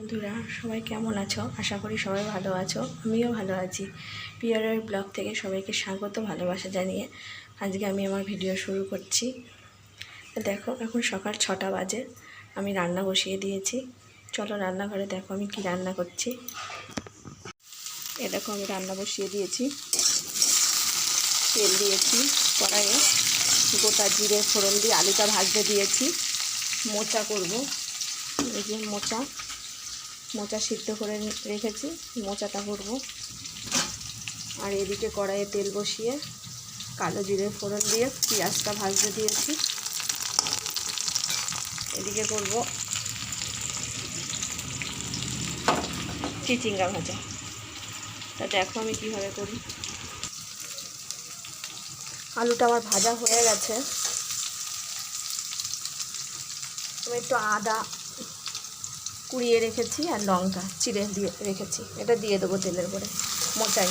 বন্ধুরা সবাই কেমন আছো? আশা করি সবাই ভালো আছো। আমিও ভালো আছি। পিয়ারের ব্লগ থেকে সবাইকে স্বাগত, ভালোবাসা জানিয়ে আজকে আমি আমার ভিডিও শুরু করছি। দেখো এখন সকাল 6টা বাজে, আমি রান্না বসিয়ে দিয়েছি। চলো রান্নাঘরে দেখো আমি কি রান্না করছি। দেখো আমি রান্না বসিয়ে দিয়েছি, তেল দিয়েছি কড়াইয়ে, গোটা জিরে ফোড়ন দিয়ে আলুটা ভাজতে দিয়েছি। মোচা করব, এই যে মোচা সিদ্ধ করে রেখেছি, মোচাটা করব। আর এদিকে কড়াইয়ে তেল বসিয়ে কালো জিরে ফোড়ন দিয়ে পেঁয়াজটা ভাজতে দিয়েছি। এদিকে করব চিচিঙ্গা ভাজা। তা দেখো আমি কীভাবে করি। আলুটা আমার ভাজা হয়ে গেছে। আমি একটু আদা কুড়িয়ে রেখেছি আর লঙ্কা চিড়ে দিয়ে রেখেছি, এটা দিয়ে দেবো তেলের পরে মোচাই।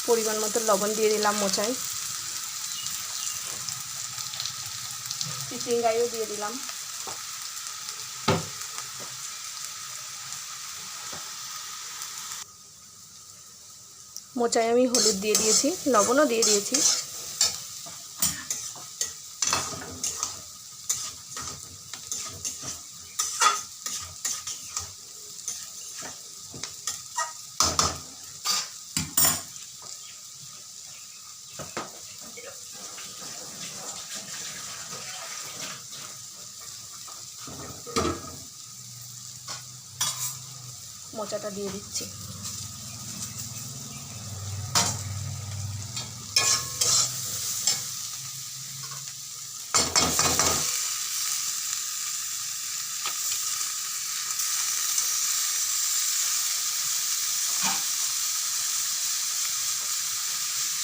পরিমাণ মতো লবণ দিয়ে দিলাম মোচায়, চিচিঙ্গাও দিয়ে দিলাম। মোচায় আমি হলুদ দিয়ে দিয়েছি, লবণও দিয়ে দিয়েছি। মোচাটা দিয়ে দিচ্ছি।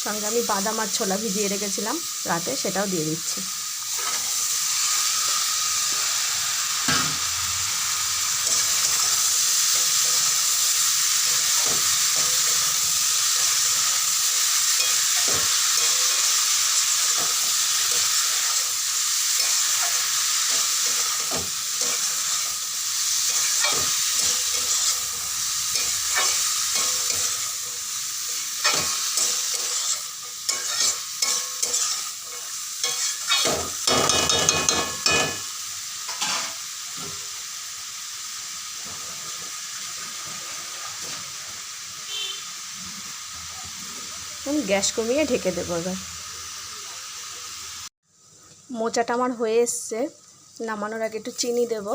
সঙ্গে আমি বাদাম আর ছোলা ভিজিয়ে রেখেছিলাম রাতে, সেটাও দিয়ে দিচ্ছি। আমি গ্যাস কমিয়ে ঢেকে দেবো। এবার মোচাটা আমার হয়ে এসছে, নামানোর আগে একটু চিনি দেব।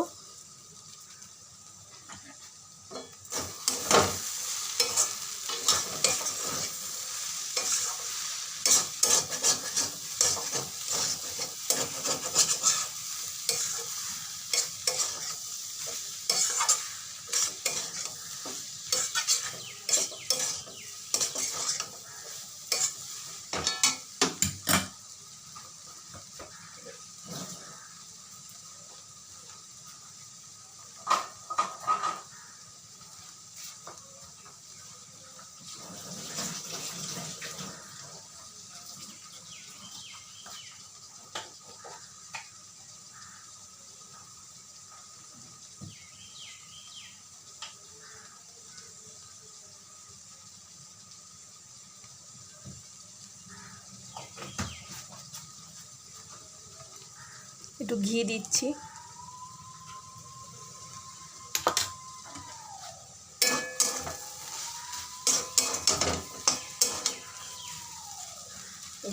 একটু ঘি দিচ্ছি।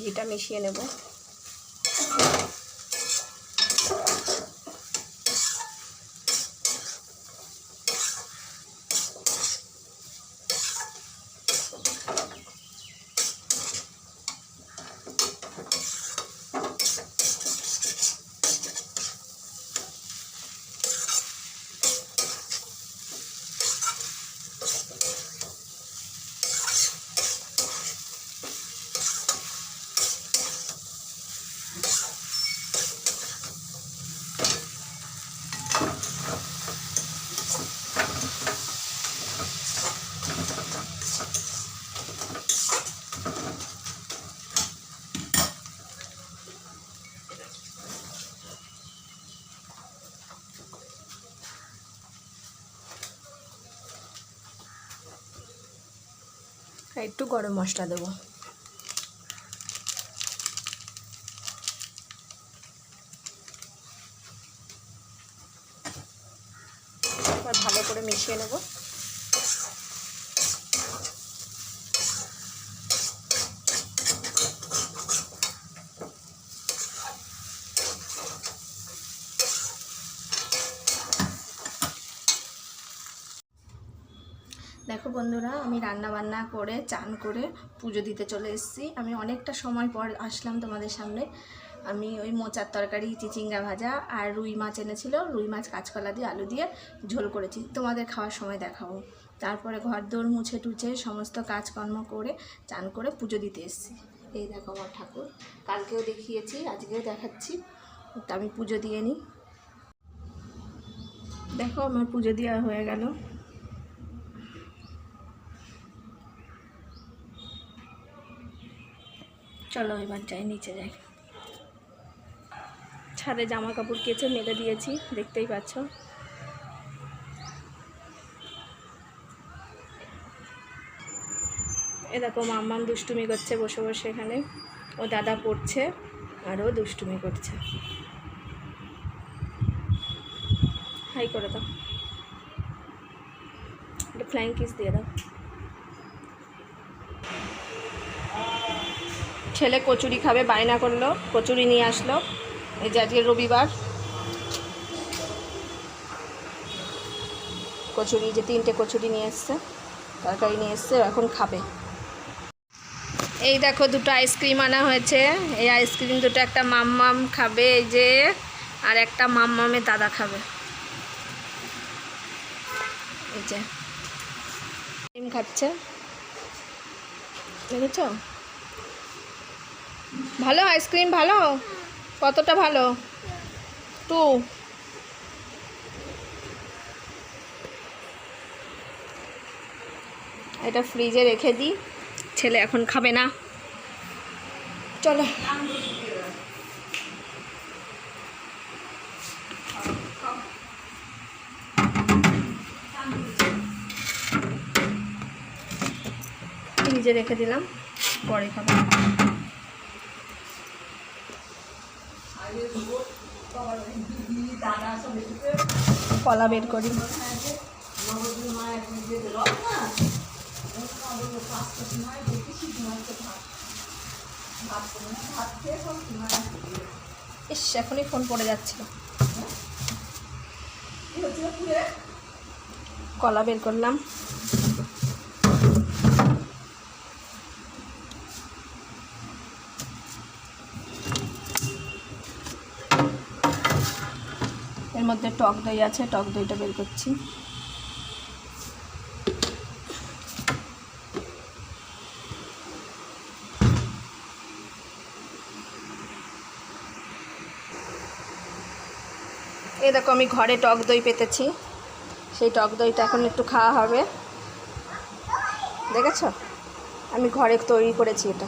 ঘিটা মিশিয়ে নেব। একটু গরম মশলা দেবো। এবার ভালো করে মিশিয়ে নেব। দেখো বন্ধুরা, আমি রান্না বান্না করে চান করে পুজো দিতে চলে এসেছি। আমি অনেকটা সময় পর আসলাম তোমাদের সামনে। আমি ওই মোচার তরকারি, চিচিঙ্গা ভাজা আর রুই মাছ এনেছিল, রুই মাছ কাঁচকলা দিয়ে আলু দিয়ে ঝোল করেছি, তোমাদের খাওয়ার সময় দেখাবো। তারপরে ঘর দোর মুছে টুছে সমস্ত কাজকর্ম করে চান করে পুজো দিতে এসেছি। এই দেখো আমার ঠাকুর, কালকেও দেখিয়েছি, আজকেও দেখাচ্ছি। তা আমি পুজো দিয়ে নিই। দেখো আমার পুজো দেওয়া হয়ে গেল। চলো এবার যাই, নিচে যাই। ছাদে জামা কাপড় কেচে মেলে দিয়েছি, দেখতেই পাচ্ছ। এ দেখো মাম্মাম দুষ্টুমি করছে বসে বসে এখানে। ও দাদা পড়ছে আর ও দুষ্টুমি করছে। হাই করে দাও, একটা ফ্লাইং কিস দিয়ে দাও। ছেলে কচুরি খাবে, বায়না করলো, কচুরি নিয়ে আসলো। এই যে আজকে রবিবার, কচুরি যে 3টে কচুরি নিয়ে এসছে, তরকারি নিয়ে এসছে, এখন খাবে। এই দেখো 2টো আইসক্রিম আনা হয়েছে। এই আইসক্রিম দুটো একটা মাম্মাম খাবে, এই যে, আর একটা মাম্মামের দাদা খাবে। এই যে আইসক্রিম খাচ্ছে, দেখেছ? ভালো আইসক্রিম, ভালো? কতটা ভালো? 2। এটা ফ্রিজে রেখে দিই, ছেলে এখন খাবে না। চলো ফ্রিজে রেখে দিলাম, পরে খাবে। কলা বের করি। ইস, এখনই ফোন পড়ে যাচ্ছিল। কলা বের করলাম। এর মধ্যে টক দই আছে, টক দইটা বের করছি। এই দেখো আমি ঘরে টক দই পেতেছি, সেই টক দইটা এখন একটু খাওয়া হবে। দেখেছো, আমি ঘরে তৈরি করেছি এটা।